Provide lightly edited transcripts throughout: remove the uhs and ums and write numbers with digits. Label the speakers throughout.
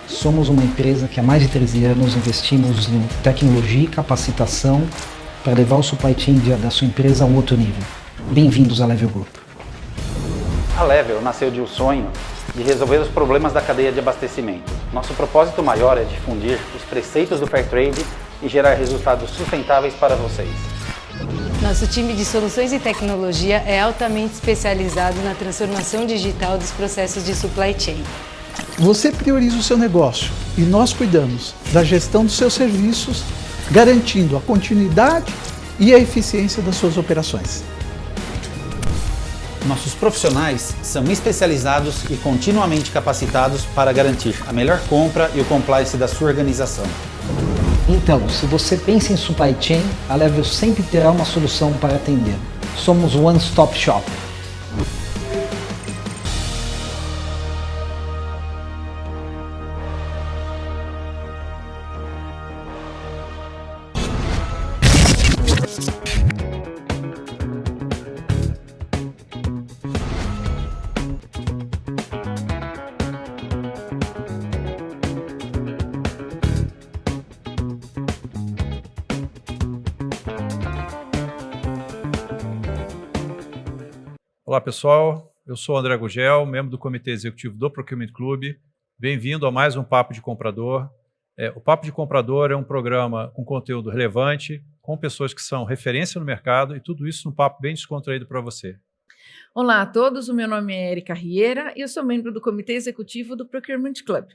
Speaker 1: Somos uma empresa que há mais de 13 anos investimos em tecnologia e capacitação para levar o supply chain da sua empresa a um outro nível. Bem-vindos à Level Group.
Speaker 2: A Level nasceu de um sonho de resolver os problemas da cadeia de abastecimento. Nosso propósito maior é difundir os preceitos do Fairtrade e gerar resultados sustentáveis para vocês.
Speaker 3: Nosso time de soluções e tecnologia é altamente especializado na transformação digital dos processos de supply chain.
Speaker 4: Você prioriza o seu negócio e nós cuidamos da gestão dos seus serviços, garantindo a continuidade e a eficiência das suas operações.
Speaker 2: Nossos profissionais são especializados e continuamente capacitados para garantir a melhor compra e o compliance da sua organização.
Speaker 1: Então, se você pensa em supply chain, a Level sempre terá uma solução para atender. Somos o One Stop Shop.
Speaker 5: Olá pessoal, eu sou o André Gugel, membro do Comitê Executivo do Procurement Club. Bem-vindo a mais um Papo de Comprador. O Papo de Comprador é um programa com conteúdo relevante, com pessoas que são referência no mercado e tudo isso num papo bem descontraído para você.
Speaker 6: Olá a todos, o meu nome é Erika Riera e eu sou membro do Comitê Executivo do Procurement Club.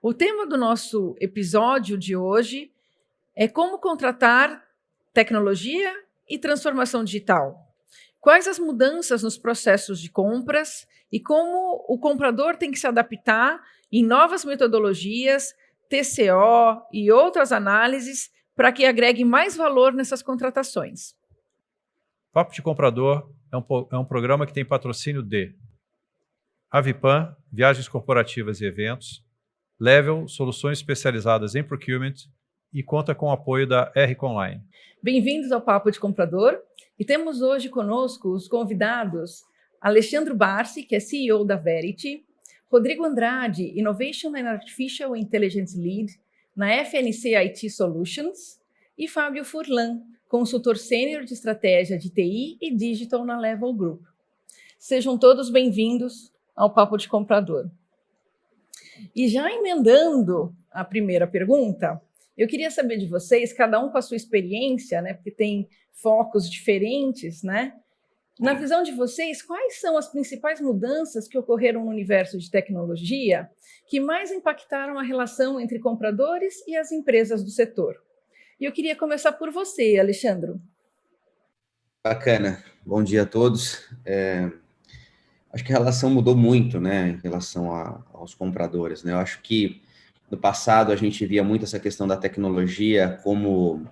Speaker 6: O tema do nosso episódio de hoje é como contratar tecnologia e transformação digital. Quais as mudanças nos processos de compras e como o comprador tem que se adaptar em novas metodologias, TCO e outras análises para que agregue mais valor nessas contratações.
Speaker 5: Papo de Comprador é um programa que tem patrocínio de Avipan, Viagens Corporativas e Eventos, Level, Soluções Especializadas em Procurement e conta com o apoio da RCon Online.
Speaker 6: Bem-vindos ao Papo de Comprador. E temos hoje conosco os convidados Alexandre Barsi, que é CEO da Verity, Rodrigo Andrade, Innovation and Artificial Intelligence Lead na FNC IT Solutions, e Fábio Furlan, consultor sênior de estratégia de TI e Digital na Level Group. Sejam todos bem-vindos ao Papo de Comprador. E já emendando a primeira pergunta, eu queria saber de vocês, cada um com a sua experiência, né, porque tem focos diferentes, né? Na visão de vocês, quais são as principais mudanças que ocorreram no universo de tecnologia que mais impactaram a relação entre compradores e as empresas do setor? E eu queria começar por você, Alexandre.
Speaker 7: Bacana. Bom dia a todos. Acho que a relação mudou muito, né, em relação aos compradores, né? Eu acho que no passado a gente via muito essa questão da tecnologia como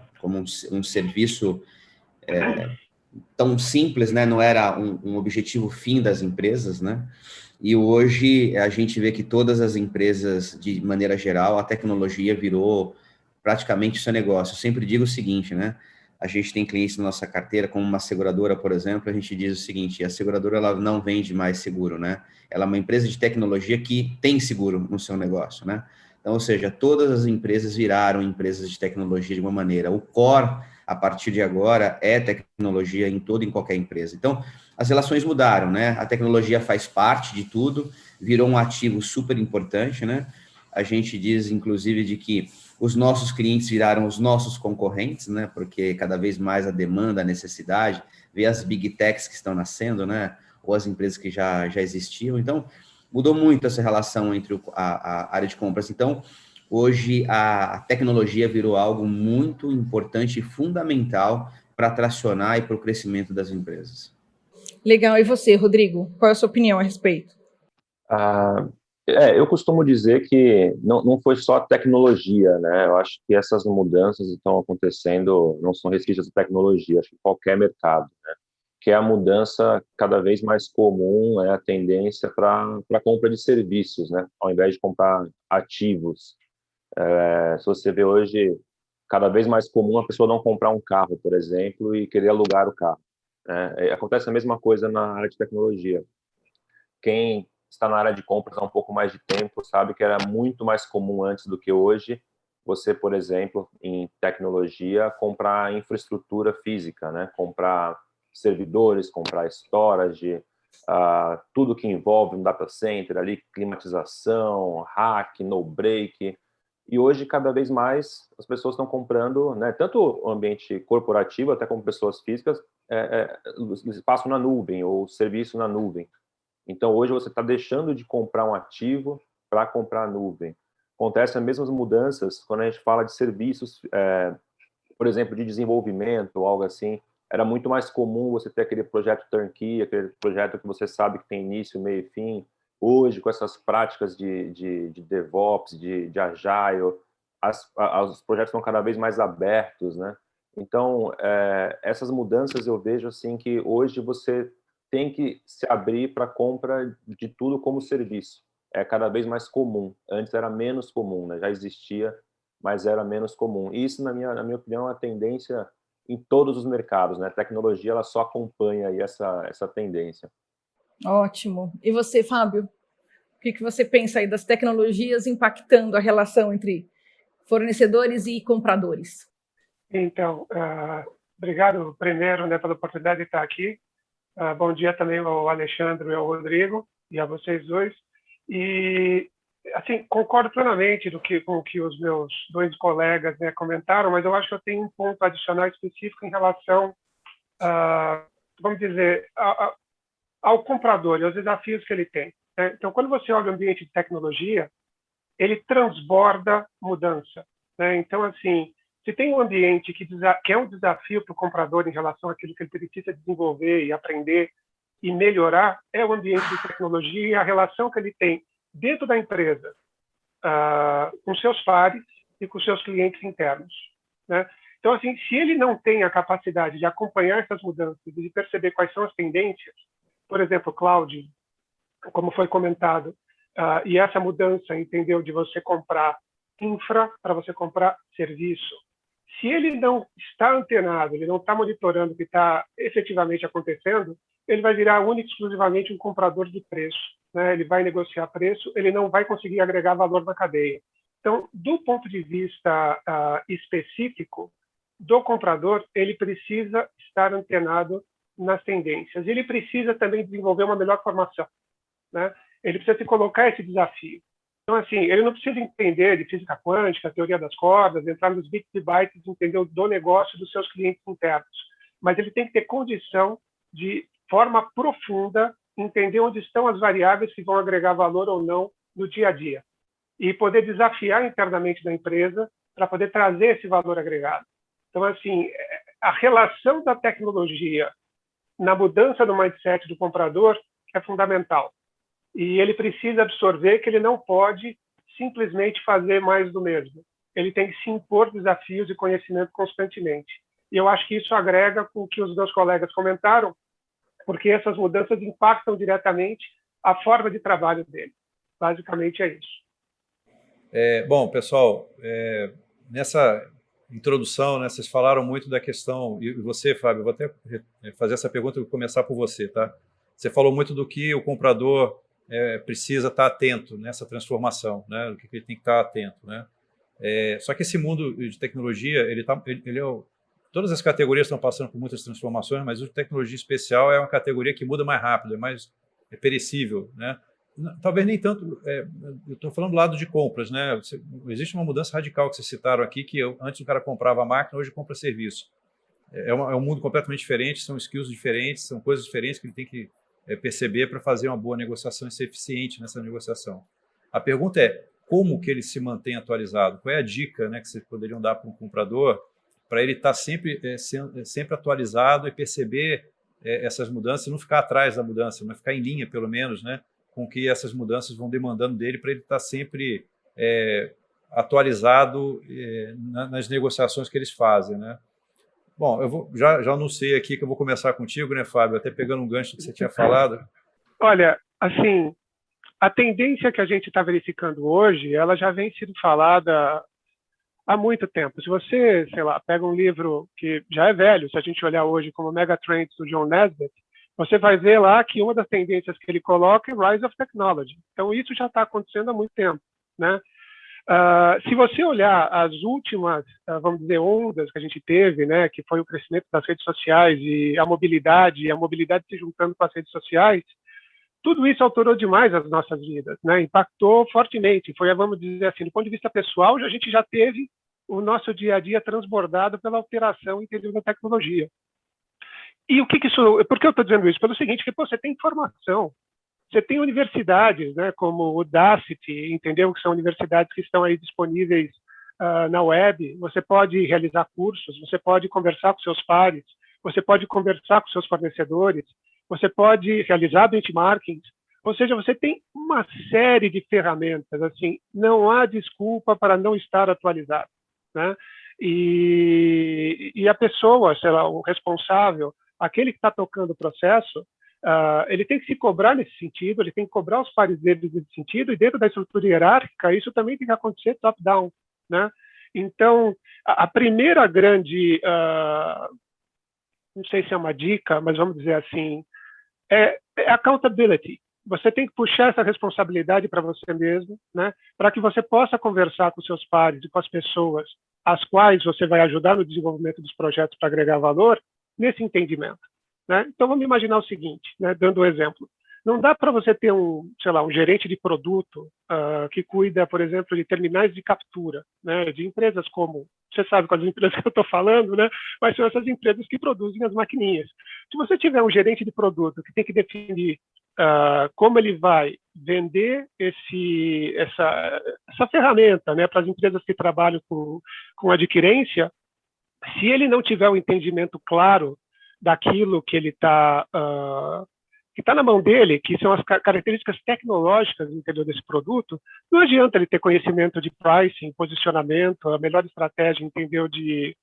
Speaker 7: um serviço tão simples, né? Não era um objetivo fim das empresas, né? E hoje a gente vê que todas as empresas, de maneira geral, a tecnologia virou praticamente seu negócio. Eu sempre digo o seguinte, né? A gente tem clientes na nossa carteira, como uma seguradora, por exemplo, a gente diz o seguinte: a seguradora ela não vende mais seguro, né? Ela é uma empresa de tecnologia que tem seguro no seu negócio, né? Então, ou seja, todas as empresas viraram empresas de tecnologia de uma maneira. O core, a partir de agora, é tecnologia em toda e em qualquer empresa. Então, as relações mudaram, né? A tecnologia faz parte de tudo, virou um ativo super importante, né? A gente diz, inclusive, de que os nossos clientes viraram os nossos concorrentes, né? Porque cada vez mais a demanda, a necessidade, vê as big techs que estão nascendo, né? Ou as empresas que já existiam. Então, mudou muito essa relação entre a área de compras. Então, hoje a tecnologia virou algo muito importante e fundamental para tracionar e para o crescimento das empresas.
Speaker 6: Legal. E você, Rodrigo? Qual é a sua opinião a respeito?
Speaker 8: Eu costumo dizer que não foi só a tecnologia, né? Eu acho que essas mudanças estão acontecendo, não são restritas à tecnologia, acho que qualquer mercado, né? Que é a mudança cada vez mais comum, é a tendência para a compra de serviços, né? Ao invés de comprar ativos. Se você vê hoje, cada vez mais comum a pessoa não comprar um carro, por exemplo, e querer alugar o carro, né? Acontece a mesma coisa na área de tecnologia. Quem está na área de compras há um pouco mais de tempo sabe que era muito mais comum antes do que hoje você, por exemplo, em tecnologia, comprar infraestrutura física, né? Comprar servidores, comprar storage, tudo que envolve um data center, ali, climatização, rack, no break. E hoje, cada vez mais, as pessoas estão comprando, né, tanto o ambiente corporativo, até como pessoas físicas, espaço na nuvem ou serviço na nuvem. Então, hoje você está deixando de comprar um ativo para comprar a nuvem. Acontecem as mesmas mudanças quando a gente fala de serviços, por exemplo, de desenvolvimento ou algo assim. Era muito mais comum você ter aquele projeto turnkey, aquele projeto que você sabe que tem início, meio e fim. Hoje, com essas práticas de DevOps, de Agile, os projetos estão cada vez mais abertos, né? Então, essas mudanças eu vejo assim que hoje você tem que se abrir para a compra de tudo como serviço. É cada vez mais comum. Antes era menos comum, né? Já existia, mas era menos comum. E isso, na minha opinião, é uma tendência em todos os mercados, né? A tecnologia ela só acompanha aí essa tendência.
Speaker 6: Ótimo. E você, Fábio? O que você pensa aí das tecnologias impactando a relação entre fornecedores e compradores?
Speaker 9: Então, obrigado primeiro, né, pela oportunidade de estar aqui. Bom dia também ao Alexandre e ao Rodrigo e a vocês dois. E, assim, concordo plenamente com o que os meus dois colegas, né, comentaram, mas eu acho que eu tenho um ponto adicional específico em relação, vamos dizer, ao comprador e aos desafios que ele tem. Né? Então, quando você olha o ambiente de tecnologia, ele transborda mudança. Né? Então, assim, se tem um ambiente que é um desafio para o comprador em relação àquilo que ele precisa desenvolver e aprender e melhorar, é o ambiente de tecnologia e a relação que ele tem dentro da empresa com seus pares e com seus clientes internos. Né? Então, assim, se ele não tem a capacidade de acompanhar essas mudanças e de perceber quais são as tendências, por exemplo, cloud, como foi comentado, e essa mudança, entendeu, de você comprar infra para você comprar serviço. Se ele não está antenado, ele não está monitorando o que está efetivamente acontecendo, ele vai virar único e exclusivamente um comprador de preço. Né? Ele vai negociar preço, ele não vai conseguir agregar valor na cadeia. Então, do ponto de vista específico do comprador, ele precisa estar antenado nas tendências. Ele precisa também desenvolver uma melhor formação. Né? Ele precisa se colocar esse desafio. Então, assim, ele não precisa entender de física quântica, teoria das cordas, entrar nos bits e bytes, entender do negócio dos seus clientes internos. Mas ele tem que ter condição de forma profunda entender onde estão as variáveis que vão agregar valor ou não no dia a dia. E poder desafiar internamente da empresa para poder trazer esse valor agregado. Então, assim, a relação da tecnologia na mudança do mindset do comprador é fundamental. E ele precisa absorver que ele não pode simplesmente fazer mais do mesmo. Ele tem que se impor desafios e conhecimento constantemente. E eu acho que isso agrega com o que os meus colegas comentaram, porque essas mudanças impactam diretamente a forma de trabalho dele. Basicamente é isso.
Speaker 5: Bom, pessoal, nessa introdução, né, vocês falaram muito da questão, e você, Fábio, eu vou até fazer essa pergunta e começar por você, tá? Você falou muito do que o comprador precisa estar atento nessa transformação, né? O que ele tem que estar atento, né? Só que esse mundo de tecnologia, todas as categorias estão passando por muitas transformações, mas o de tecnologia especial é uma categoria que muda mais rápido, é mais perecível, né? Talvez nem tanto, eu estou falando do lado de compras, né? Existe uma mudança radical que vocês citaram aqui, que antes o cara comprava a máquina, hoje compra serviço. É um mundo completamente diferente, são skills diferentes, são coisas diferentes que ele tem que perceber para fazer uma boa negociação e ser eficiente nessa negociação. A pergunta é, como que ele se mantém atualizado? Qual é a dica, né, que vocês poderiam dar para um comprador para ele estar sempre atualizado e perceber essas mudanças, não ficar atrás da mudança, mas ficar em linha, pelo menos, né, com que essas mudanças vão demandando dele, para ele estar sempre atualizado nas negociações que eles fazem, né? Bom, eu já anunciei aqui que eu vou começar contigo, né, Fábio? Até pegando um gancho que você tinha falado.
Speaker 9: Olha, assim, a tendência que a gente está verificando hoje, ela já vem sendo falada há muito tempo. Se você, sei lá, pega um livro que já é velho, se a gente olhar hoje como Megatrends do John Naisbitt, você vai ver lá que uma das tendências que ele coloca é Rise of Technology. Então, isso já está acontecendo há muito tempo, né? Se você olhar as últimas, vamos dizer, ondas que a gente teve, né, que foi o crescimento das redes sociais e a mobilidade se juntando com as redes sociais, tudo isso alterou demais as nossas vidas, né? Impactou fortemente. Foi, vamos dizer assim, do ponto de vista pessoal, a gente já teve o nosso dia a dia transbordado pela alteração em termos da tecnologia. E o que isso? Por que eu estou dizendo isso? Pelo seguinte, que você tem informação, você tem universidades, né, como o Udacity, entendeu? Que são universidades que estão aí disponíveis na web. Você pode realizar cursos, você pode conversar com seus pares, você pode conversar com seus fornecedores, você pode realizar benchmarking, ou seja, você tem uma série de ferramentas, assim, não há desculpa para não estar atualizado, né? E a pessoa, sei lá, o responsável, aquele que está tocando o processo, ele tem que se cobrar nesse sentido, ele tem que cobrar os pares dele nesse sentido, e dentro da estrutura hierárquica, isso também tem que acontecer top-down, né? Então, a primeira grande, não sei se é uma dica, mas vamos dizer assim, é accountability. Você tem que puxar essa responsabilidade para você mesmo, né? Para que você possa conversar com seus pares e com as pessoas às quais você vai ajudar no desenvolvimento dos projetos para agregar valor, nesse entendimento, né? Então, vamos imaginar o seguinte, né? Dando um exemplo. Não dá para você ter um gerente de produto que cuida, por exemplo, de terminais de captura, né? De empresas como, você sabe quais empresas que eu estou falando, né? Mas são essas empresas que produzem as maquininhas. Se você tiver um gerente de produto que tem que definir como ele vai vender essa ferramenta, né, para as empresas que trabalham com adquirência, se ele não tiver um entendimento claro daquilo que ele que está na mão dele, que são as características tecnológicas, entendeu, desse produto, não adianta ele ter conhecimento de pricing, posicionamento, a melhor estratégia, entendeu, de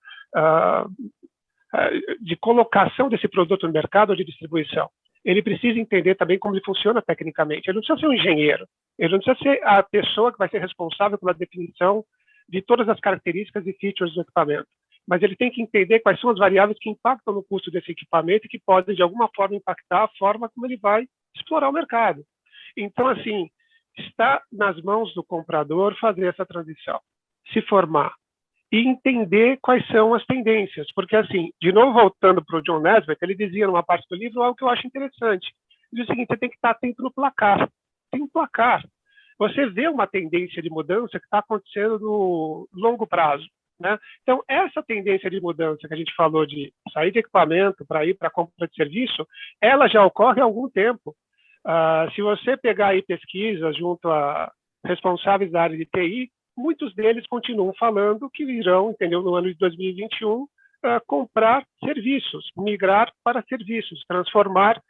Speaker 9: colocação desse produto no mercado ou de distribuição. Ele precisa entender também como ele funciona tecnicamente. Ele não precisa ser um engenheiro, ele não precisa ser a pessoa que vai ser responsável pela definição de todas as características e features do equipamento. Mas ele tem que entender quais são as variáveis que impactam no custo desse equipamento e que podem, de alguma forma, impactar a forma como ele vai explorar o mercado. Então, assim, está nas mãos do comprador fazer essa transição, se formar e entender quais são as tendências. Porque, assim, de novo, voltando para o John Naisbitt, ele dizia numa parte do livro algo que eu acho interessante. Ele diz o seguinte: você tem que estar atento no placar. Tem um placar. Você vê uma tendência de mudança que está acontecendo no longo prazo, né? Então, essa tendência de mudança que a gente falou de sair de equipamento para ir para a compra de serviço, ela já ocorre há algum tempo. Se você pegar aí pesquisas junto a responsáveis da área de TI, muitos deles continuam falando que irão, entendeu, no ano de 2021, comprar serviços, migrar para serviços, transformar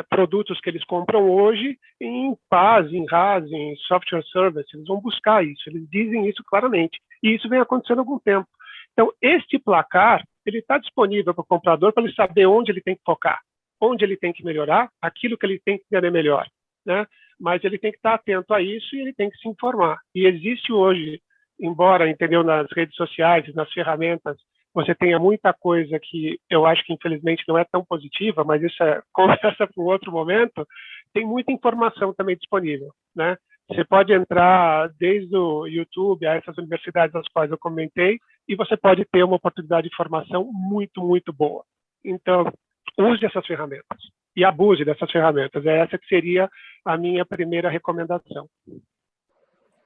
Speaker 9: produtos que eles compram hoje em PaaS, em RaaS, em software service. Eles vão buscar isso, eles dizem isso claramente. E isso vem acontecendo há algum tempo. Então, este placar, ele está disponível para o comprador para ele saber onde ele tem que focar, onde ele tem que melhorar, aquilo que ele tem que ter melhor, né? Mas ele tem que estar atento a isso e ele tem que se informar. E existe hoje, embora, entendeu, nas redes sociais, nas ferramentas, você tenha muita coisa que eu acho que, infelizmente, não é tão positiva, mas isso é conversa para um outro momento, tem muita informação também disponível, né? Você pode entrar desde o YouTube a essas universidades às quais eu comentei e você pode ter uma oportunidade de formação muito, muito boa. Então, use essas ferramentas e abuse dessas ferramentas. Essa que seria a minha primeira recomendação.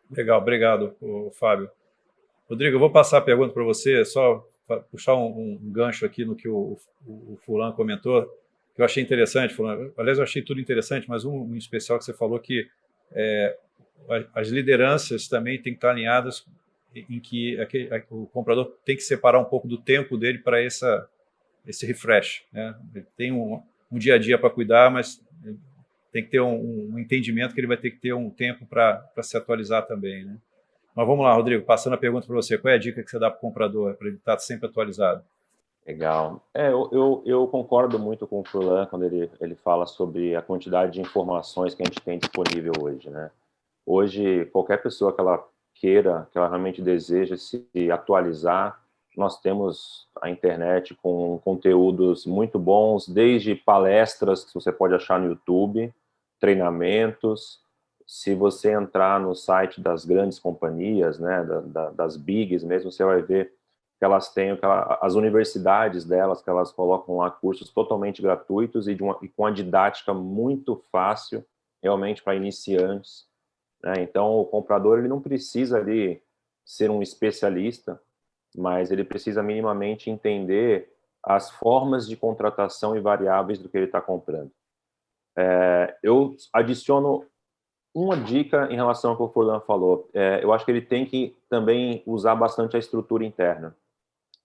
Speaker 5: Legal, obrigado, Fábio. Rodrigo, eu vou passar a pergunta para você, só puxar um gancho aqui no que o Fulano comentou, que eu achei interessante. Fulano. Aliás, eu achei tudo interessante, mas um em especial que você falou que as lideranças também têm que estar alinhadas em que o comprador tem que separar um pouco do tempo dele para esse refresh, né? Ele tem um dia a dia para cuidar, mas tem que ter um entendimento que ele vai ter que ter um tempo para se atualizar também, né? Mas vamos lá, Rodrigo, passando a pergunta para você, qual é a dica que você dá para o comprador para ele estar sempre atualizado?
Speaker 8: Legal. Eu concordo muito com o Furlan quando ele fala sobre a quantidade de informações que a gente tem disponível hoje, né? Hoje, qualquer pessoa que ela queira, que ela realmente deseja se atualizar, nós temos a internet com conteúdos muito bons, desde palestras que você pode achar no YouTube, treinamentos. Se você entrar no site das grandes companhias, né, das bigs mesmo, você vai ver que elas têm as universidades delas, que elas colocam lá cursos totalmente gratuitos e com a didática muito fácil, realmente para iniciantes, né? Então, o comprador ele não precisa ali ser um especialista, mas ele precisa minimamente entender as formas de contratação e variáveis do que ele está comprando. Eu adiciono uma dica em relação ao que o Furlan falou. Eu acho que ele tem que também usar bastante a estrutura interna.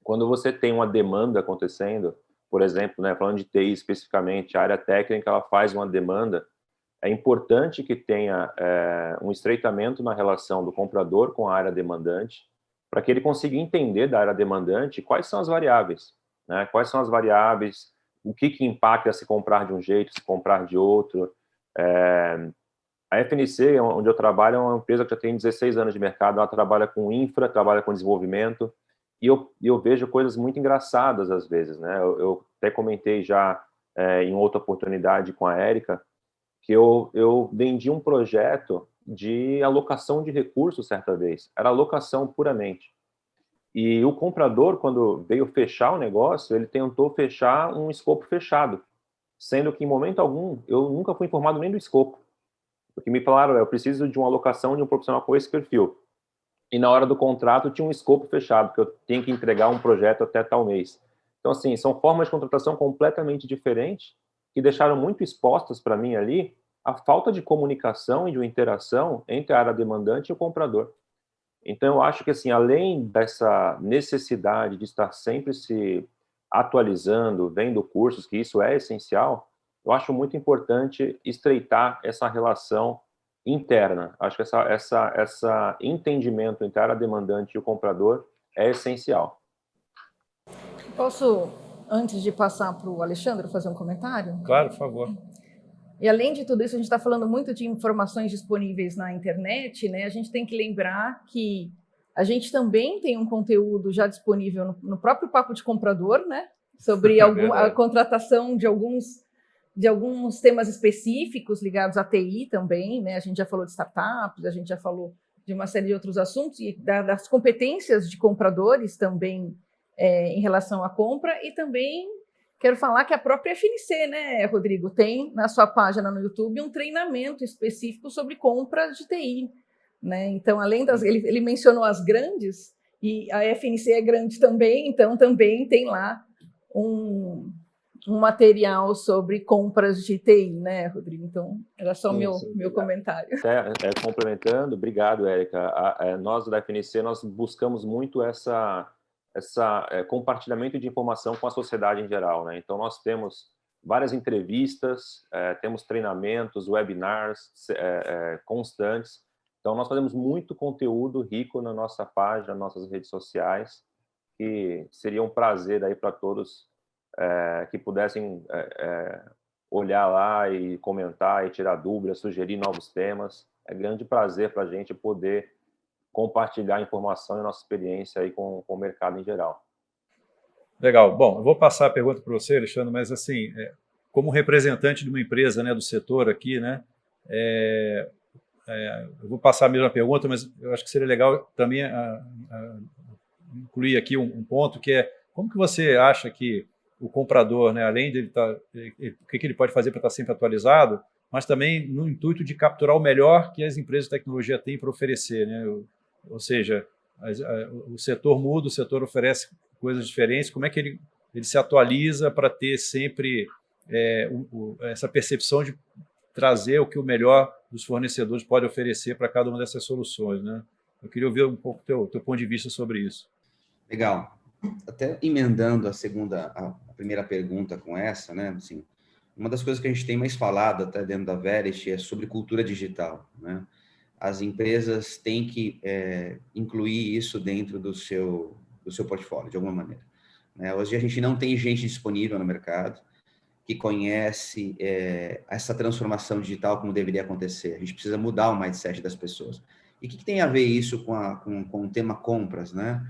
Speaker 8: Quando você tem uma demanda acontecendo, por exemplo, né, falando de TI especificamente, a área técnica ela faz uma demanda, é importante que tenha um estreitamento na relação do comprador com a área demandante, para que ele consiga entender da área demandante quais são as variáveis, né? Quais são as variáveis, o que impacta se comprar de um jeito, se comprar de outro. A FNC, onde eu trabalho, é uma empresa que já tem 16 anos de mercado, ela trabalha com infra, trabalha com desenvolvimento, e eu vejo coisas muito engraçadas às vezes, né? Eu até comentei já em outra oportunidade com a Érica, que eu vendi um projeto de alocação de recursos certa vez. Era alocação puramente. E o comprador, quando veio fechar o negócio, ele tentou fechar um escopo fechado, sendo que em momento algum eu nunca fui informado nem do escopo. O que me falaram eu preciso de uma alocação de um profissional com esse perfil. E na hora do contrato tinha um escopo fechado, que eu tenho que entregar um projeto até tal mês. Então, assim, são formas de contratação completamente diferentes que deixaram muito expostas para mim ali a falta de comunicação e de interação entre a área demandante e o comprador. Então, eu acho que, assim, além dessa necessidade de estar sempre se atualizando, vendo cursos, que isso é essencial, eu acho muito importante estreitar essa relação interna. Acho que essa entendimento entre a área demandante e o comprador é essencial.
Speaker 6: Posso, antes de passar para o Alexandre, fazer um comentário?
Speaker 5: Claro, por favor.
Speaker 6: E além de tudo isso, a gente está falando muito de informações disponíveis na internet, né? A gente tem que lembrar que a gente também tem um conteúdo já disponível no próprio Papo de Comprador, né? Sobre a contratação de alguns temas específicos ligados à TI também, né? A gente já falou de startups, a gente já falou de uma série de outros assuntos e das competências de compradores também em relação à compra, e também quero falar que a própria FNC, né, Rodrigo, tem na sua página no YouTube um treinamento específico sobre compras de TI, né? Então, além ele mencionou as grandes, e a FNC é grande também, então também tem lá um material sobre compras de TI, né, Rodrigo? Então, era só meu comentário.
Speaker 8: Complementando, obrigado, Érica. Nós da FNC, nós buscamos muito essa compartilhamento de informação com a sociedade em geral, né? Então, nós temos várias entrevistas, temos treinamentos, webinars constantes. Então, nós fazemos muito conteúdo rico na nossa página, nas nossas redes sociais, que seria um prazer aí para todos que pudessem olhar lá e comentar e tirar dúvidas, sugerir novos temas. É grande prazer para a gente poder compartilhar informação e nossa experiência aí com o mercado em geral.
Speaker 5: Legal. Bom, eu vou passar a pergunta para você, Alexandre, mas assim, como representante de uma empresa, né, do setor aqui, né, eu vou passar a mesma pergunta, mas eu acho que seria legal também incluir aqui um ponto que é como que você acha que o comprador, né, além de o que ele pode fazer para estar sempre atualizado, mas também no intuito de capturar o melhor que as empresas de tecnologia têm para oferecer, né? Ou seja, o setor muda, o setor oferece coisas diferentes, como é que ele se atualiza para ter sempre essa percepção de trazer o que o melhor dos fornecedores pode oferecer para cada uma dessas soluções, né? Eu queria ouvir um pouco o teu ponto de vista sobre isso.
Speaker 7: Legal. Até emendando a primeira pergunta com essa, né? Assim, uma das coisas que a gente tem mais falado até dentro da Verity é sobre cultura digital, né? As empresas têm que incluir isso dentro do seu portfólio, de alguma maneira, né? Hoje a gente não tem gente disponível no mercado que conhece essa transformação digital como deveria acontecer. A gente precisa mudar o mindset das pessoas. E o que tem a ver isso com o tema compras, né?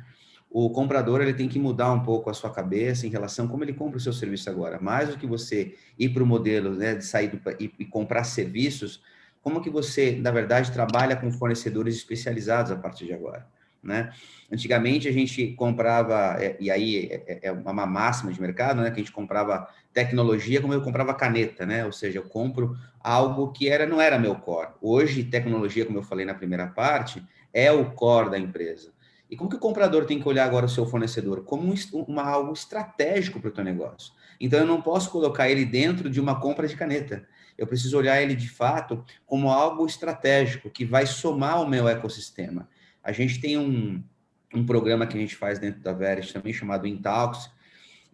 Speaker 7: o comprador ele tem que mudar um pouco a sua cabeça em relação a como ele compra o seu serviço agora. Mais do que você ir para o modelo, né, de sair e comprar serviços, como que você, na verdade, trabalha com fornecedores especializados a partir de agora, né? Antigamente a gente comprava, e aí é uma máxima de mercado, né, que a gente comprava tecnologia como eu comprava caneta, né? Ou seja, eu compro algo que não era meu core. Hoje, tecnologia, como eu falei na primeira parte, é o core da empresa. E como que o comprador tem que olhar agora o seu fornecedor? Como algo estratégico para o teu negócio. Então, eu não posso colocar ele dentro de uma compra de caneta. Eu preciso olhar ele, de fato, como algo estratégico, que vai somar ao meu ecossistema. A gente tem um programa que a gente faz dentro da Verity também, chamado Intalks,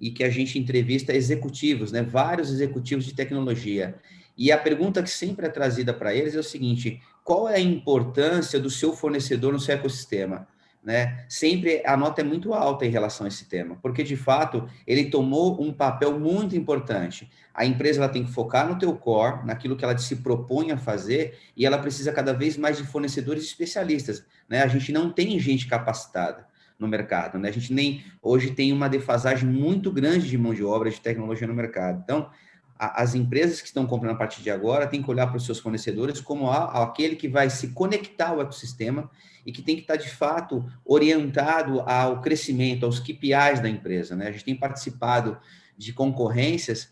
Speaker 7: e que a gente entrevista executivos, né? Vários executivos de tecnologia. E a pergunta que sempre é trazida para eles é o seguinte: qual é a importância do seu fornecedor no seu ecossistema? Né? Sempre a nota é muito alta em relação a esse tema, porque de fato ele tomou um papel muito importante. A empresa ela tem que focar no teu core, naquilo que ela se propõe a fazer, e ela precisa cada vez mais de fornecedores especialistas, né? A gente não tem gente capacitada no mercado, né? A gente hoje tem uma defasagem muito grande de mão de obra de tecnologia no mercado. Então, as empresas que estão comprando a partir de agora têm que olhar para os seus fornecedores como aquele que vai se conectar ao ecossistema e que tem que estar, de fato, orientado ao crescimento, aos KPIs da empresa, né? A gente tem participado de concorrências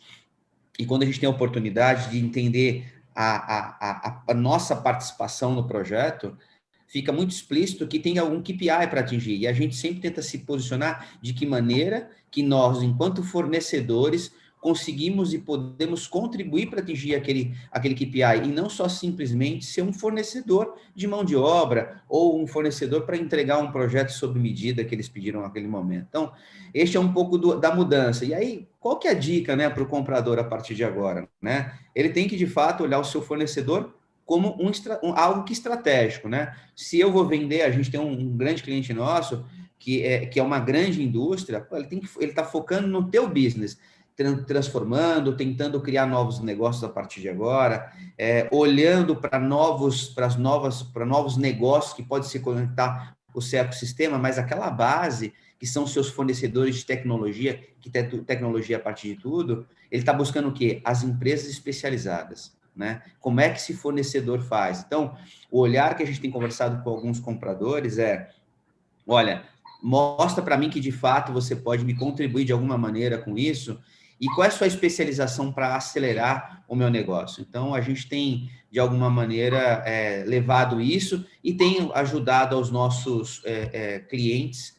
Speaker 7: e quando a gente tem a oportunidade de entender a nossa participação no projeto, fica muito explícito que tem algum KPI para atingir. E a gente sempre tenta se posicionar de que maneira que nós, enquanto fornecedores, conseguimos e podemos contribuir para atingir aquele KPI, e não só simplesmente ser um fornecedor de mão de obra ou um fornecedor para entregar um projeto sob medida que eles pediram naquele momento. Então, este é um pouco da mudança. E aí, qual que é a dica, né, para o comprador a partir de agora? Né? Ele tem que, de fato, olhar o seu fornecedor como algo que estratégico, né? Se eu vou vender, a gente tem um grande cliente nosso que é uma grande indústria, ele está focando no teu business, transformando, tentando criar novos negócios a partir de agora, olhando para novos negócios que podem se conectar o seu ecossistema, mas aquela base que são seus fornecedores de tecnologia, que tem tecnologia a partir de tudo, ele está buscando o quê? As empresas especializadas. Né? Como é que esse fornecedor faz? Então, o olhar que a gente tem conversado com alguns compradores olha, mostra para mim que de fato você pode me contribuir de alguma maneira com isso e qual é a sua especialização para acelerar o meu negócio. Então, a gente tem, de alguma maneira, levado isso e tem ajudado aos nossos clientes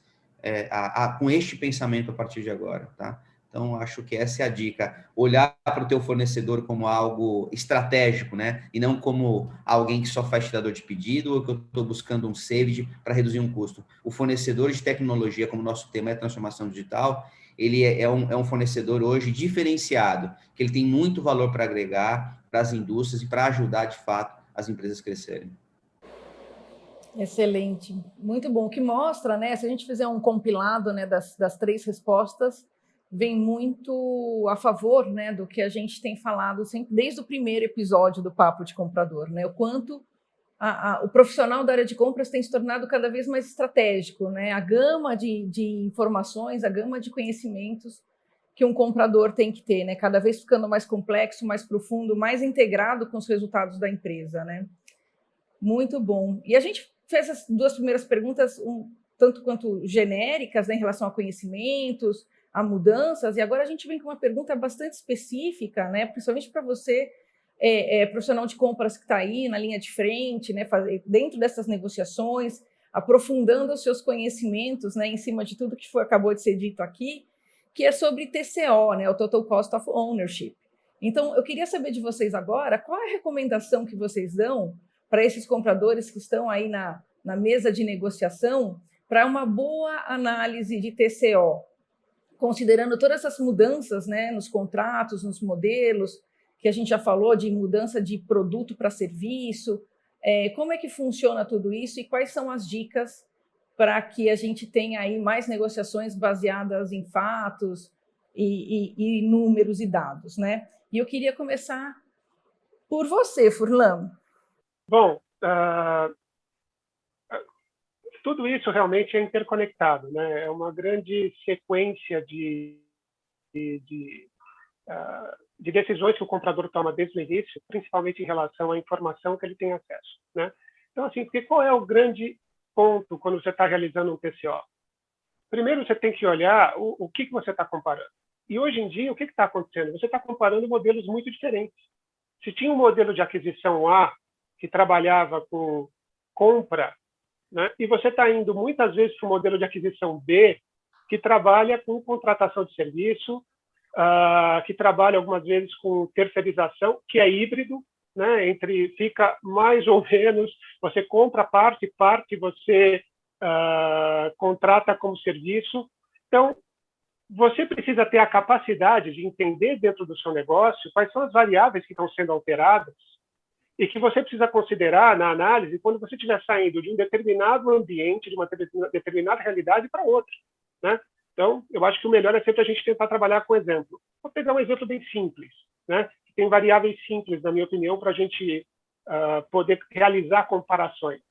Speaker 7: com este pensamento a partir de agora, tá? Então, acho que essa é a dica. Olhar para o teu fornecedor como algo estratégico, né? E não como alguém que só faz tirador de pedido ou que eu estou buscando um saving para reduzir um custo. O fornecedor de tecnologia, como nosso tema é transformação digital, ele é um fornecedor hoje diferenciado, que ele tem muito valor para agregar para as indústrias e para ajudar, de fato, as empresas a crescerem.
Speaker 6: Excelente. Muito bom. O que mostra, né? Se a gente fizer um compilado, né, das três respostas, vem muito a favor, né, do que a gente tem falado sempre, desde o primeiro episódio do Papo de Comprador, né, o quanto o profissional da área de compras tem se tornado cada vez mais estratégico, né, a gama de informações, a gama de conhecimentos que um comprador tem que ter, né, cada vez ficando mais complexo, mais profundo, mais integrado com os resultados da empresa, né. Muito bom. E a gente fez as duas primeiras perguntas tanto quanto genéricas, né, em relação a conhecimentos, a mudanças, e agora a gente vem com uma pergunta bastante específica, né, principalmente para você, profissional de compras que está aí na linha de frente, né, dentro dessas negociações, aprofundando os seus conhecimentos, né, em cima de tudo que acabou de ser dito aqui, que é sobre TCO, né, o Total Cost of Ownership. Então, eu queria saber de vocês agora, qual é a recomendação que vocês dão para esses compradores que estão aí na mesa de negociação para uma boa análise de TCO, considerando todas essas mudanças, né, nos contratos, nos modelos, que a gente já falou de mudança de produto para serviço, como é que funciona tudo isso e quais são as dicas para que a gente tenha aí mais negociações baseadas em fatos e números e dados, né? E eu queria começar por você, Furlan.
Speaker 9: Bom, tudo isso realmente é interconectado, né? É uma grande sequência de decisões que o comprador toma desde o início, principalmente em relação à informação que ele tem acesso, né? Então, assim, porque qual é o grande ponto quando você está realizando um TCO? Primeiro, você tem que olhar o que você está comparando. E hoje em dia, o que está acontecendo? Você está comparando modelos muito diferentes. Se tinha um modelo de aquisição A que trabalhava com compra, né? E você está indo muitas vezes para o modelo de aquisição B, que trabalha com contratação de serviço, que trabalha algumas vezes com terceirização, que é híbrido, né? Fica mais ou menos, você compra parte você contrata como serviço. Então, você precisa ter a capacidade de entender dentro do seu negócio quais são as variáveis que estão sendo alteradas e que você precisa considerar na análise quando você estiver saindo de um determinado ambiente, de uma determinada realidade para outra, né? Então, eu acho que o melhor é sempre a gente tentar trabalhar com exemplo. Vou pegar um exemplo bem simples, né? Tem variáveis simples, na minha opinião, para a gente poder realizar comparações.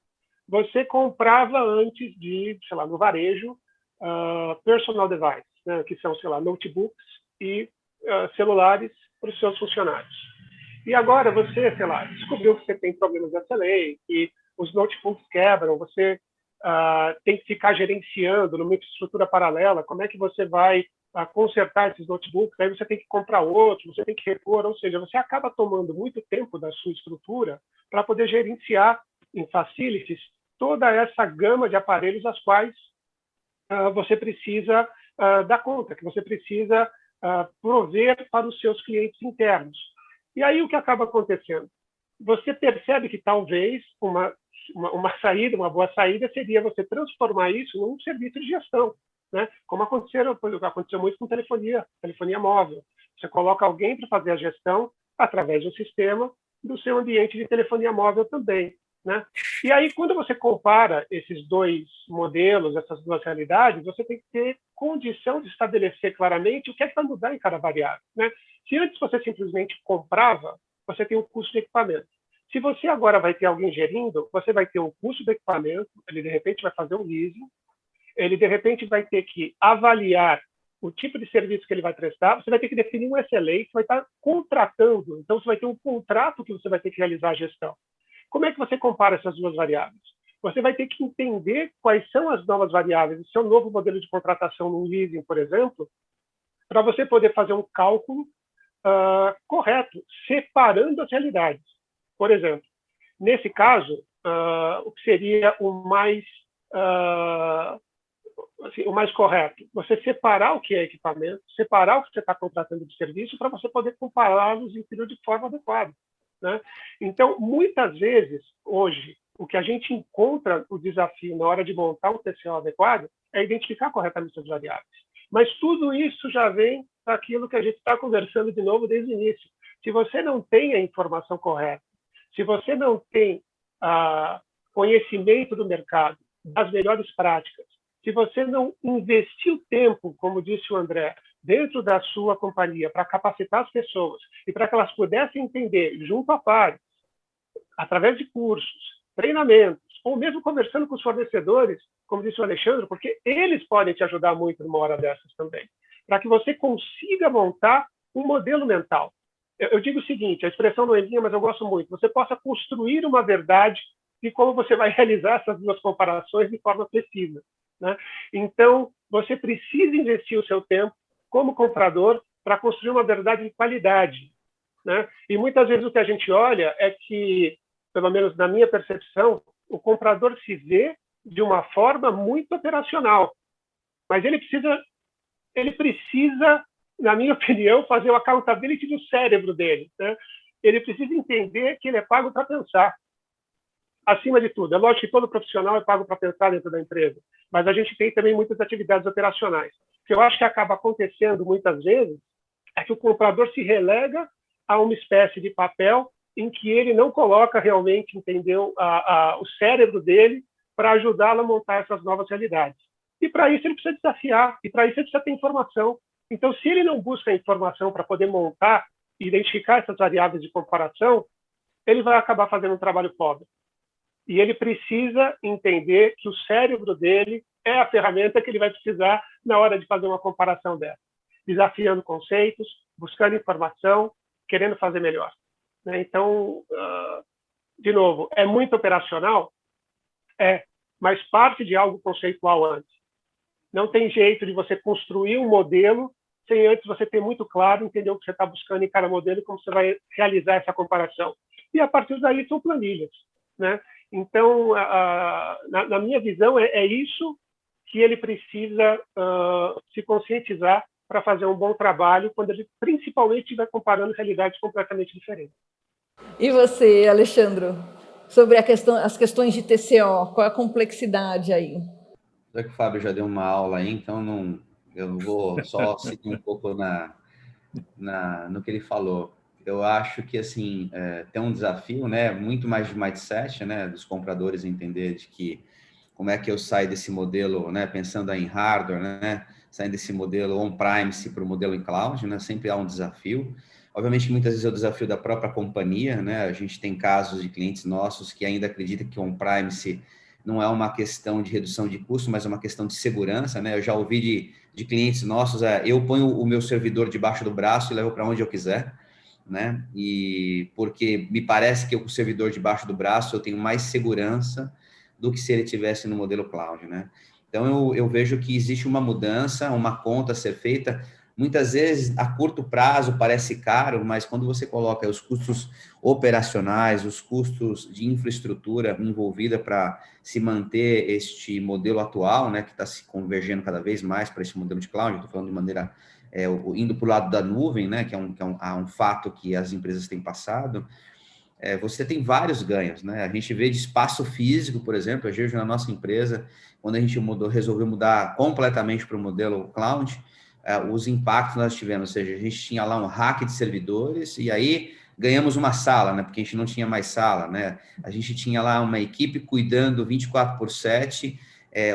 Speaker 9: Você comprava antes de, sei lá, no varejo, personal device, né? Que são, sei lá, notebooks e celulares para os seus funcionários. E agora você, sei lá, descobriu que você tem problemas de SLA, que os notebooks quebram, você tem que ficar gerenciando numa infraestrutura paralela, como é que você vai consertar esses notebooks, aí você tem que comprar outro, você tem que repor, ou seja, você acaba tomando muito tempo da sua estrutura para poder gerenciar em facilities toda essa gama de aparelhos às quais você precisa dar conta, que você precisa prover para os seus clientes internos. E aí o que acaba acontecendo? Você percebe que talvez uma boa saída seria você transformar isso num serviço de gestão, né? Como aconteceu muito com telefonia móvel. Você coloca alguém para fazer a gestão através de um sistema do seu ambiente de telefonia móvel também, né? E aí, quando você compara esses dois modelos, essas duas realidades, você tem que ter condição de estabelecer claramente o que é que vai mudar em cada variável, né? Se antes você simplesmente comprava, você tem um custo de equipamento. Se você agora vai ter alguém gerindo, você vai ter um custo do equipamento, ele de repente vai fazer um leasing, ele de repente vai ter que avaliar o tipo de serviço que ele vai prestar, você vai ter que definir um SLA, você vai estar contratando, então você vai ter um contrato que você vai ter que realizar a gestão. Como é que você compara essas duas variáveis? Você vai ter que entender quais são as novas variáveis do seu novo modelo de contratação no leasing, por exemplo, para você poder fazer um cálculo correto, separando as realidades. Por exemplo, nesse caso, o que seria o mais correto? Você separar o que é equipamento, separar o que você está contratando de serviço para você poder compará-los de forma adequada, né? Então, muitas vezes, hoje, o que a gente encontra o desafio na hora de montar um TCO adequado é identificar corretamente as variáveis. Mas tudo isso já vem daquilo que a gente está conversando de novo desde o início. Se você não tem a informação correta, se você não tem conhecimento do mercado, das melhores práticas, se você não investiu tempo, como disse o André, dentro da sua companhia para capacitar as pessoas e para que elas pudessem entender junto a pares, através de cursos, treinamentos, ou mesmo conversando com os fornecedores, como disse o Alexandre, porque eles podem te ajudar muito numa hora dessas também, para que você consiga montar um modelo mental. Eu digo o seguinte, a expressão não é minha, mas eu gosto muito, você possa construir uma verdade de como você vai realizar essas duas comparações de forma precisa, né? Então, você precisa investir o seu tempo como comprador para construir uma verdade de qualidade, né? E muitas vezes o que a gente olha é que, pelo menos na minha percepção, o comprador se vê de uma forma muito operacional, mas ele precisa, na minha opinião, fazer o accountability do cérebro dele, né? Ele precisa entender que ele é pago para pensar. Acima de tudo, é lógico que todo profissional é pago para pensar dentro da empresa, mas a gente tem também muitas atividades operacionais. O que eu acho que acaba acontecendo muitas vezes é que o comprador se relega a uma espécie de papel em que ele não coloca realmente, entendeu, o cérebro dele para ajudá-lo a montar essas novas realidades. E para isso ele precisa desafiar, e para isso ele precisa ter informação. Então, se ele não busca informação para poder montar e identificar essas variáveis de comparação, ele vai acabar fazendo um trabalho pobre. E ele precisa entender que o cérebro dele é a ferramenta que ele vai precisar na hora de fazer uma comparação dessa, desafiando conceitos, buscando informação, querendo fazer melhor. Então, de novo, é muito operacional? Mas parte de algo conceitual antes. Não tem jeito de você construir um modelo sem antes você ter muito claro, entender o que você está buscando em cada modelo e como você vai realizar essa comparação. E a partir daí são planilhas. Então, na minha visão, é isso que ele precisa se conscientizar para fazer um bom trabalho, quando ele principalmente estiver comparando realidades completamente diferentes.
Speaker 6: E você, Alexandre, sobre as questões de TCO, qual é a complexidade aí?
Speaker 7: Já que o Fábio já deu uma aula aí, então eu vou só seguir um pouco no que ele falou. Eu acho que, assim, tem um desafio, né, muito mais de mindset, né, dos compradores entender de que como é que eu saio desse modelo, né, pensando em hardware, né, saindo desse modelo on-premise para o modelo em cloud, né, sempre há um desafio. Obviamente, muitas vezes é o desafio da própria companhia, né, a gente tem casos de clientes nossos que ainda acreditam que on-premise não é uma questão de redução de custo, mas é uma questão de segurança, né, eu já ouvi de clientes nossos, eu ponho o meu servidor debaixo do braço e levo para onde eu quiser, né, e porque me parece que com o servidor debaixo do braço eu tenho mais segurança do que se ele tivesse no modelo cloud, né? Então, eu vejo que existe uma mudança, uma conta a ser feita. Muitas vezes, a curto prazo, parece caro, mas quando você coloca os custos operacionais, os custos de infraestrutura envolvida para se manter este modelo atual, né, que está se convergendo cada vez mais para esse modelo de cloud, estou falando de maneira, indo para o lado da nuvem, né, que é um fato que as empresas têm passado, você tem vários ganhos, né? A gente vê de espaço físico, por exemplo, a gente na nossa empresa, quando a gente resolveu mudar completamente para o modelo cloud, os impactos nós tivemos, ou seja, a gente tinha lá um rack de servidores e aí ganhamos uma sala, né? Porque a gente não tinha mais sala, né? A gente tinha lá uma equipe cuidando 24/7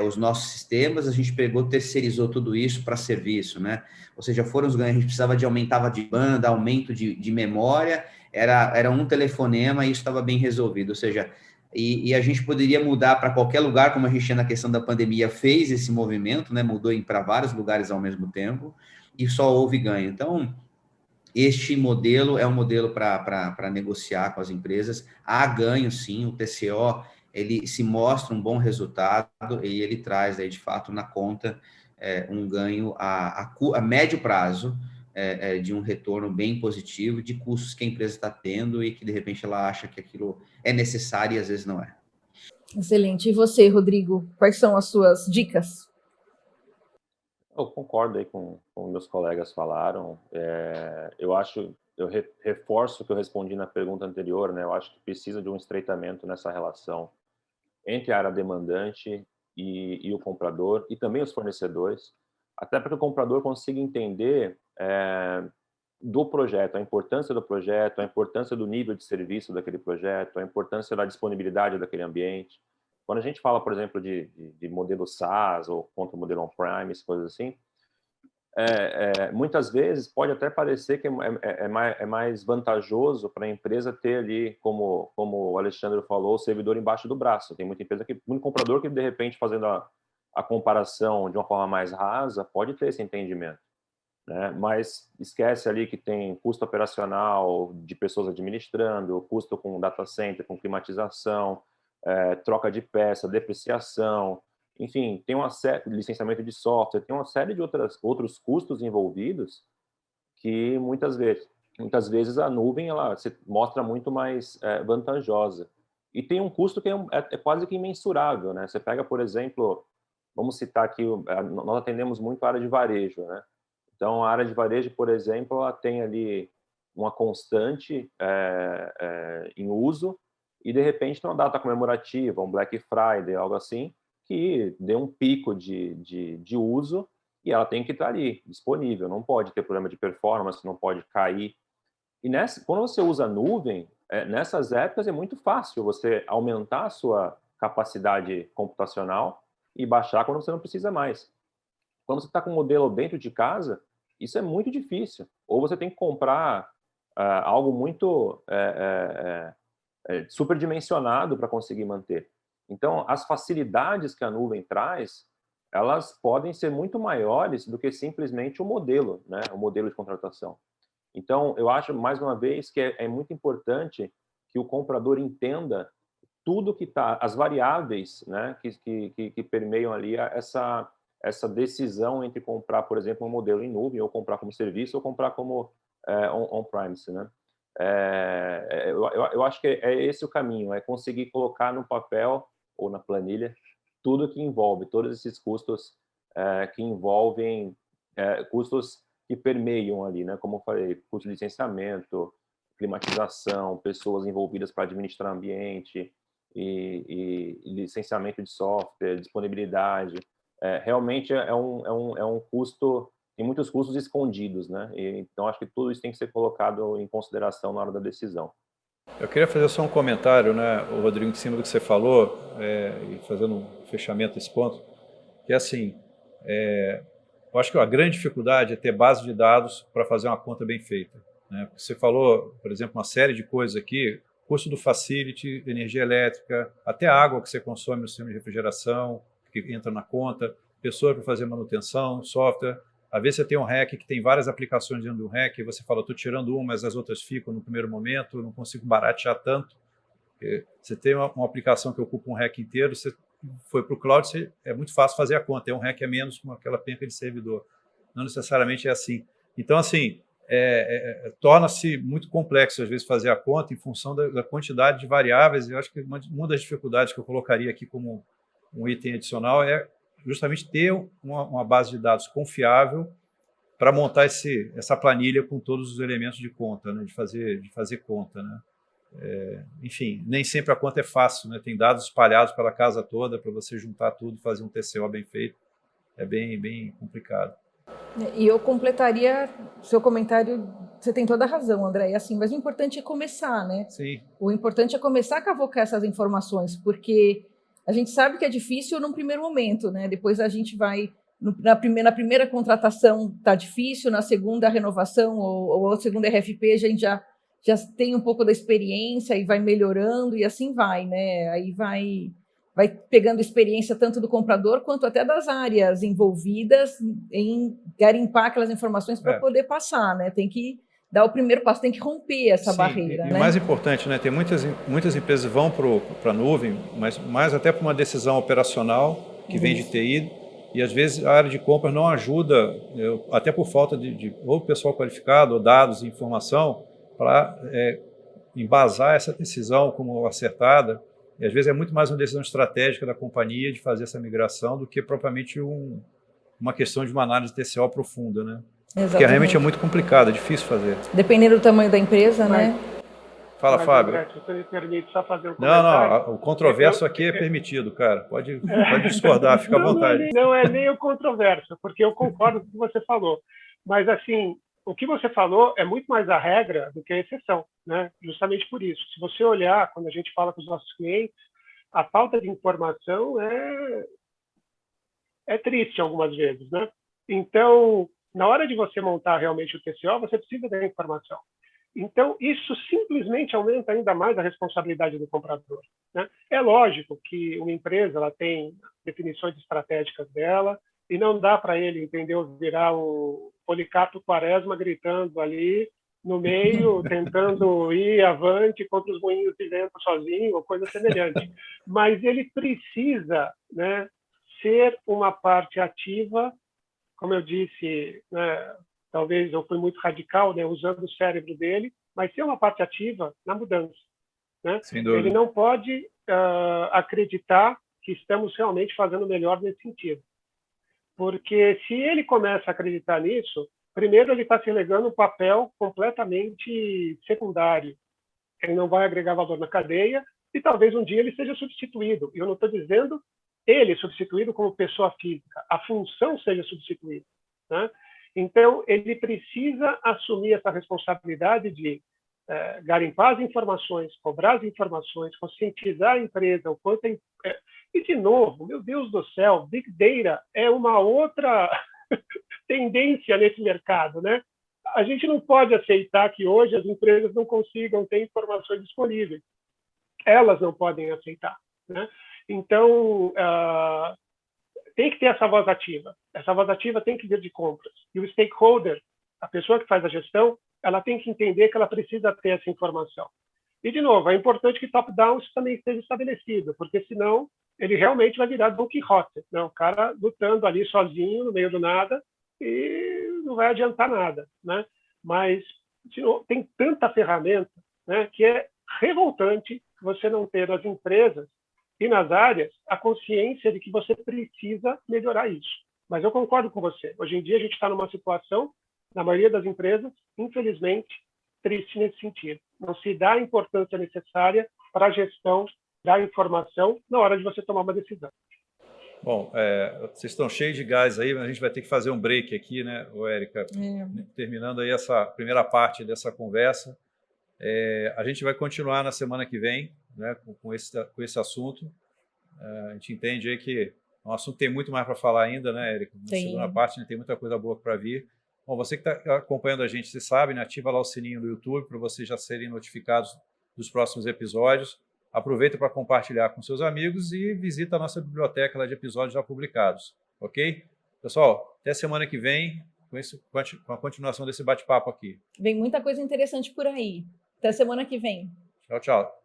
Speaker 7: os nossos sistemas, a gente terceirizou tudo isso para serviço, né? Ou seja, foram os ganhos, a gente precisava aumentava de banda, aumento de memória, era um telefonema e isso estava bem resolvido, ou seja, e a gente poderia mudar para qualquer lugar, como a gente na questão da pandemia fez esse movimento, né, mudou para vários lugares ao mesmo tempo, e só houve ganho. Então, este modelo é um modelo para negociar com as empresas, há ganho sim, o TCO, ele se mostra um bom resultado, e ele traz aí, de fato, na conta, um ganho a médio prazo, de um retorno bem positivo, de custos que a empresa está tendo e que, de repente, ela acha que aquilo é necessário e às vezes não é.
Speaker 6: Excelente. E você, Rodrigo, quais são as suas dicas?
Speaker 8: Eu concordo aí com meus colegas falaram. Eu reforço o que eu respondi na pergunta anterior, né? Eu acho que precisa de um estreitamento nessa relação entre a área demandante e o comprador, e também os fornecedores, até para que o comprador consiga entender do projeto, a importância do projeto, a importância do nível de serviço daquele projeto, a importância da disponibilidade daquele ambiente. Quando a gente fala, por exemplo, de modelo SaaS ou contra o modelo on-premise, coisas assim, muitas vezes pode até parecer que é mais vantajoso para a empresa ter ali, como o Alexandre falou, o servidor embaixo do braço. Tem muita empresa, muito comprador que, de repente, fazendo a comparação de uma forma mais rasa, pode ter esse entendimento, né? Mas esquece ali que tem custo operacional de pessoas administrando, custo com data center, com climatização, troca de peça, depreciação, enfim, tem uma série de licenciamento de software, tem uma série de outros custos envolvidos que muitas vezes a nuvem ela se mostra muito mais vantajosa. E tem um custo que é quase que imensurável, né? Você pega, por exemplo, vamos citar aqui, nós atendemos muito a área de varejo, né? Então, a área de varejo, por exemplo, ela tem ali uma constante em uso e, de repente, tem uma data comemorativa, um Black Friday, algo assim, que dê um pico de uso e ela tem que estar ali, disponível. Não pode ter problema de performance, não pode cair. E quando você usa nuvem, nessas épocas é muito fácil você aumentar a sua capacidade computacional e baixar quando você não precisa mais. Quando você está com um modelo dentro de casa, isso é muito difícil. Ou você tem que comprar algo muito superdimensionado para conseguir manter. Então, as facilidades que a nuvem traz, elas podem ser muito maiores do que simplesmente o modelo, né? O modelo de contratação. Então, eu acho, mais uma vez, que é muito importante que o comprador entenda tudo que está, as variáveis, né, que permeiam ali essa decisão entre comprar, por exemplo, um modelo em nuvem, ou comprar como serviço, ou comprar como on-premise, né? Eu acho que é esse o caminho, é conseguir colocar no papel ou na planilha tudo que envolve, todos esses custos que envolvem custos que permeiam ali, né? Como eu falei, custo de licenciamento, climatização, pessoas envolvidas para administrar ambiente e licenciamento de software, disponibilidade. Realmente é um custo, tem muitos custos escondidos, né? Então acho que tudo isso tem que ser colocado em consideração na hora da decisão.
Speaker 5: Eu queria fazer só um comentário, né, Rodrigo, em cima do que você falou, e fazendo um fechamento desse ponto, que é assim, eu acho que a grande dificuldade é ter base de dados para fazer uma conta bem feita, né? Você falou, por exemplo, uma série de coisas aqui, custo do facility, energia elétrica, até a água que você consome no sistema de refrigeração, que entra na conta, pessoa para fazer manutenção, software. Às vezes você tem um REC que tem várias aplicações dentro do REC, e você fala, estou tirando uma, mas as outras ficam no primeiro momento, não consigo baratear tanto. Você tem uma aplicação que ocupa um REC inteiro, você foi para o cloud, é muito fácil fazer a conta, é um REC a menos com aquela penca de servidor. Não necessariamente é assim. Então, assim, torna-se muito complexo, às vezes, fazer a conta em função da quantidade de variáveis. Eu acho que uma das dificuldades que eu colocaria aqui como um item adicional é justamente ter uma base de dados confiável para montar essa planilha com todos os elementos de conta, né, de fazer conta, né? Enfim, nem sempre a conta é fácil, né? Tem dados espalhados pela casa toda para você juntar tudo e fazer um TCO bem feito. É bem complicado.
Speaker 6: E eu completaria seu comentário, você tem toda a razão, André, assim, mas o importante é começar, né?
Speaker 5: Sim.
Speaker 6: O importante é começar a cavocar essas informações, porque a gente sabe que é difícil num primeiro momento, né? Depois a gente vai, na primeira contratação está difícil, na segunda renovação ou a segunda RFP a gente já tem um pouco da experiência e vai melhorando e assim vai, né? Aí vai pegando experiência tanto do comprador quanto até das áreas envolvidas em garimpar aquelas informações para poder passar, né? Tem que dar o primeiro passo, tem que romper essa barreira.
Speaker 5: E
Speaker 6: né?
Speaker 5: o mais importante, né? Tem muitas empresas que vão para a nuvem, mas mais até para uma decisão operacional que vem de TI, e às vezes a área de compras não ajuda, até por falta de ou pessoal qualificado, ou dados e informação, para embasar essa decisão como acertada. E às vezes é muito mais uma decisão estratégica da companhia de fazer essa migração do que propriamente uma questão de uma análise TCO profunda, né?
Speaker 6: Exatamente.
Speaker 5: Porque realmente é muito complicado, é difícil fazer.
Speaker 6: Dependendo do tamanho da empresa, né?
Speaker 5: Fala, Fábio.
Speaker 9: André, se você me permite só fazer um comentário.
Speaker 5: Não, o controverso aqui é permitido, cara. Pode discordar, fica à vontade.
Speaker 9: Não é nem o controverso, porque eu concordo com o que você falou. Mas, assim, o que você falou é muito mais a regra do que a exceção, né? Justamente por isso. Se você olhar, quando a gente fala com os nossos clientes, a falta de informação é triste algumas vezes, né? Então, na hora de você montar realmente o TCO, você precisa da informação. Então, isso simplesmente aumenta ainda mais a responsabilidade do comprador, né? É lógico que uma empresa ela tem definições estratégicas dela e não dá para ele, entendeu, virar o Policarpo Quaresma gritando ali no meio, tentando ir avante contra os moinhos de vento sozinho ou coisa semelhante. Mas ele precisa, né, ser uma parte ativa, como eu disse, né, talvez eu fui muito radical, né, usando o cérebro dele, mas ser uma parte ativa na mudança, né?
Speaker 5: Sem dúvida.
Speaker 9: Ele não pode acreditar que estamos realmente fazendo melhor nesse sentido. Porque se ele começa a acreditar nisso, primeiro ele está se legando um papel completamente secundário. Ele não vai agregar valor na cadeia e talvez um dia ele seja substituído. E eu não estou dizendo ele substituído como pessoa física, a função seja substituída, né? Então, ele precisa assumir essa responsabilidade de garimpar as informações, cobrar as informações, conscientizar a empresa, o quanto e, de novo, meu Deus do céu, Big Data é uma outra tendência nesse mercado, né? A gente não pode aceitar que hoje as empresas não consigam ter informações disponíveis. elas não podem aceitar, né? Então, tem que ter essa voz ativa. Essa voz ativa tem que vir de compras. E o stakeholder, a pessoa que faz a gestão, ela tem que entender que ela precisa ter essa informação. E, de novo, é importante que top-down isso também esteja estabelecido, porque senão ele realmente vai virar Don Quixote, né? O cara lutando ali sozinho, no meio do nada, e não vai adiantar nada, né? Mas tem tanta ferramenta, né, que é revoltante você não ter nas empresas e nas áreas a consciência de que você precisa melhorar isso. Mas eu concordo com você. Hoje em dia a gente está numa situação, na maioria das empresas, infelizmente, triste nesse sentido. Não se dá a importância necessária para a gestão da informação na hora de você tomar uma decisão.
Speaker 5: Bom, vocês estão cheios de gás aí, mas a gente vai ter que fazer um break aqui, né, Érica? Terminando aí essa primeira parte dessa conversa. A gente vai continuar na semana que vem, né, com esse assunto. A gente entende aí que o assunto tem muito mais para falar ainda, né, Érica? Na segunda parte, né, tem muita coisa boa para vir. Bom, você que está acompanhando a gente, você sabe, né, ativa lá o sininho do YouTube para vocês já serem notificados dos próximos episódios. Aproveita para compartilhar com seus amigos e visita a nossa biblioteca lá de episódios já publicados, ok? Pessoal, até semana que vem com a continuação desse bate-papo aqui.
Speaker 6: Vem muita coisa interessante por aí. Até semana que vem.
Speaker 5: Tchau, tchau.